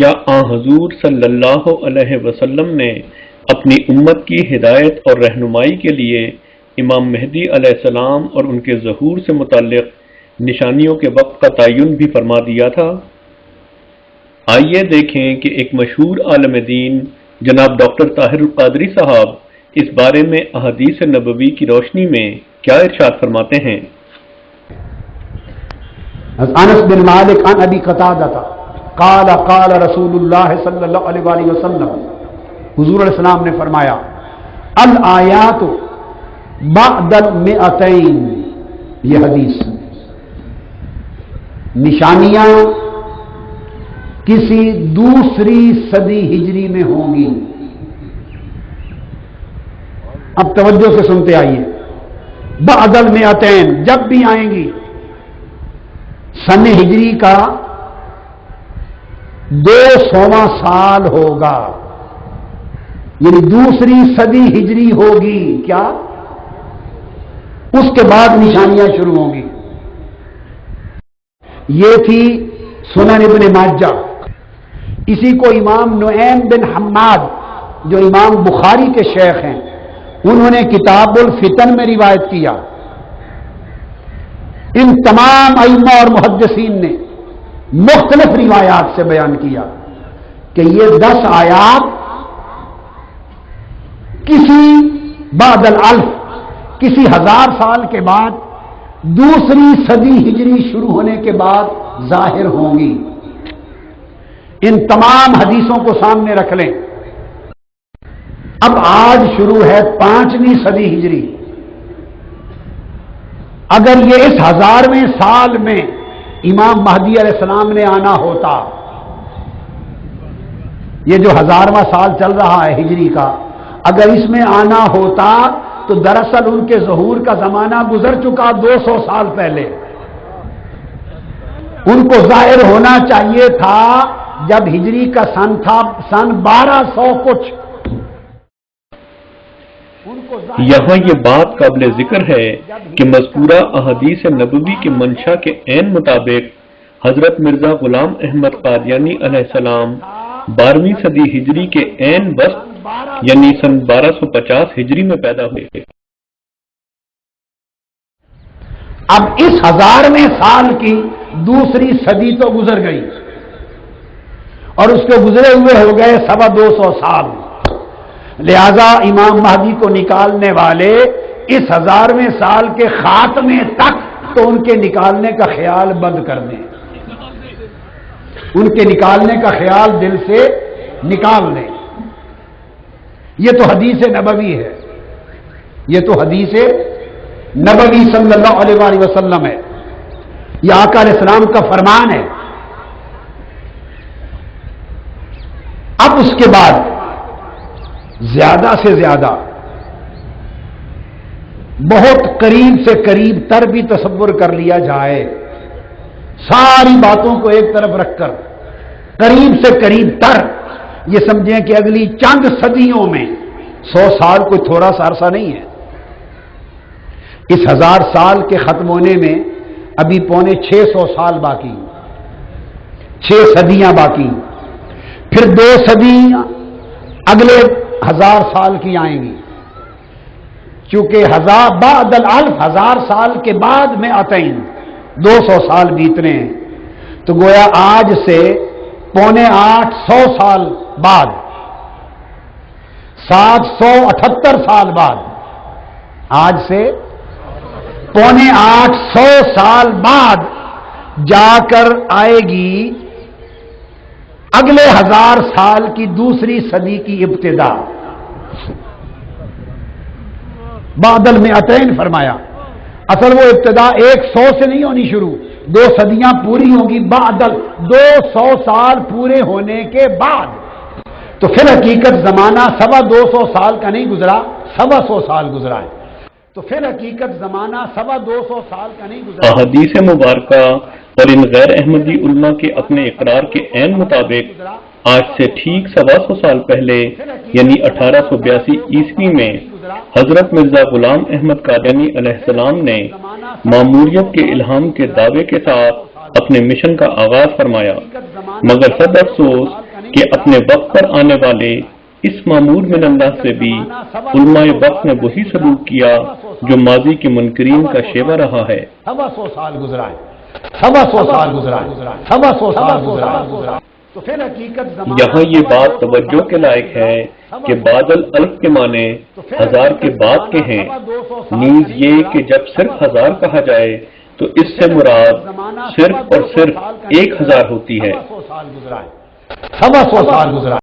کیا آن حضور صلی اللہ علیہ وسلم نے اپنی امت کی ہدایت اور رہنمائی کے لیے امام مہدی علیہ السلام اور ان کے ظہور سے متعلق نشانیوں کے وقت کا تعین بھی فرما دیا تھا؟ آئیے دیکھیں کہ ایک مشہور عالم دین جناب ڈاکٹر طاہر القادری صاحب اس بارے میں احادیث نبوی کی روشنی میں کیا ارشاد فرماتے ہیں۔ انس بن مالک عن ابی قتادہ قال قال رسول اللہ صلی اللہ علیہ وآلہ وسلم، حضور علیہ السلام نے فرمایا الآیات بعد المئتین، یہ حدیث، نشانیاں کسی دوسری صدی ہجری میں ہوں گی۔ اب توجہ سے سنتے آئیے، بعد المئتین جب بھی آئیں گی، سن ہجری کا 200واں سال ہوگا، یعنی دوسری صدی ہجری ہوگی، کیا اس کے بعد نشانیاں شروع ہوں گی۔ یہ تھی سنن ابن ماجہ۔ اسی کو امام نعیم بن حماد جو امام بخاری کے شیخ ہیں، انہوں نے کتاب الفتن میں روایت کیا۔ ان تمام ائمہ اور محدثین نے مختلف روایات سے بیان کیا کہ یہ 10 آیات کسی بعد الالف، کسی 1000 سال کے بعد دوسری صدی ہجری شروع ہونے کے بعد ظاہر ہوں گی۔ ان تمام حدیثوں کو سامنے رکھ لیں۔ اب آج شروع ہے 5ویں صدی ہجری۔ اگر یہ اس 1000ویں سال میں امام مہدی علیہ السلام نے آنا ہوتا، یہ جو 1000واں سال چل رہا ہے ہجری کا، اگر اس میں آنا ہوتا تو دراصل ان کے ظہور کا زمانہ گزر چکا 200 سال پہلے۔ ان کو ظاہر ہونا چاہیے تھا جب ہجری کا سن تھا سن 1200 کچھ۔ یہاں یہ بات قابل ذکر ہے کہ مذکورہ احادیث نبوی کے منشا کے عین مطابق حضرت مرزا غلام احمد قادیانی علیہ السلام 12ویں صدی ہجری کے عین وسط یعنی سن 1250 ہجری میں پیدا ہوئے۔ اب اس 1000ویں سال کی دوسری صدی تو گزر گئی اور اس کے گزرے ہوئے ہو گئے 225 سال۔ لہذا امام مہدی کو نکالنے والے اس 1000ویں سال کے خاتمے تک تو ان کے نکالنے کا خیال بند کر دیں، ان کے نکالنے کا خیال دل سے نکال دیں۔ یہ تو حدیث نبوی ہے، یہ تو حدیث نبوی صلی اللہ علیہ وآلہ وسلم ہے، یہ آقا علیہ السلام کا فرمان ہے۔ اب اس کے بعد زیادہ سے زیادہ بہت قریب سے قریب تر بھی تصور کر لیا جائے، ساری باتوں کو ایک طرف رکھ کر قریب سے قریب تر یہ سمجھیں کہ اگلی چند صدیوں میں 100 سال کوئی تھوڑا سا عرصہ نہیں ہے۔ اس 1000 سال کے ختم ہونے میں ابھی 650 سال باقی، 6 صدیاں باقی، پھر 2 صدیاں اگلے 1000 سال کی آئیں گی، چونکہ بعد الالف 1000 سال کے بعد میں آتئین 200 سال بیتنے ہیں، تو گویا آج سے 850 سال بعد، 778 سال بعد، آج سے 850 سال بعد جا کر آئے گی اگلے 1000 سال کی دوسری صدی کی ابتدا۔ بعد المئتین فرمایا، اصل وہ ابتدا 100 سے نہیں ہونی شروع، 2 صدیاں پوری ہوں گی بعد 200 سال پورے ہونے کے بعد، تو پھر حقیقت زمانہ 225 سال کا نہیں گزرا، 125 سال گزرا ہے، تو پھر حقیقت زمانہ 225 سال کا نہیں گزرا۔ احادیث مبارکہ اور ان غیر احمدی علماء کے اپنے اقرار کے عین مطابق آج سے ٹھیک 125 سال پہلے یعنی 1882 عیسوی میں حضرت مرزا غلام احمد قادیانی علیہ السلام نے ماموریت کے الہام کے دعوے کے ساتھ اپنے مشن کا آغاز فرمایا، مگر صد افسوس کہ اپنے وقت پر آنے والے اس معمور من اللہ سے بھی علماء وقت نے وہی سلوک کیا جو ماضی کے منکرین کا شیوہ رہا ہے۔ 100 سال گزرا ہے، 100 سال گزرا ہے، 100 سال گزرا۔ تو پھر حقیقت یہاں یہ بات توجہ کے لائق ہے کہ بادل الف کے معنی ہزار کے بعد کے ہیں، نیز یہ کہ جب صرف 1000 کہا جائے تو اس سے مراد صرف اور صرف 1000 ہوتی ہے۔ 100 سال گزرا ہے، 100 سال گزرا۔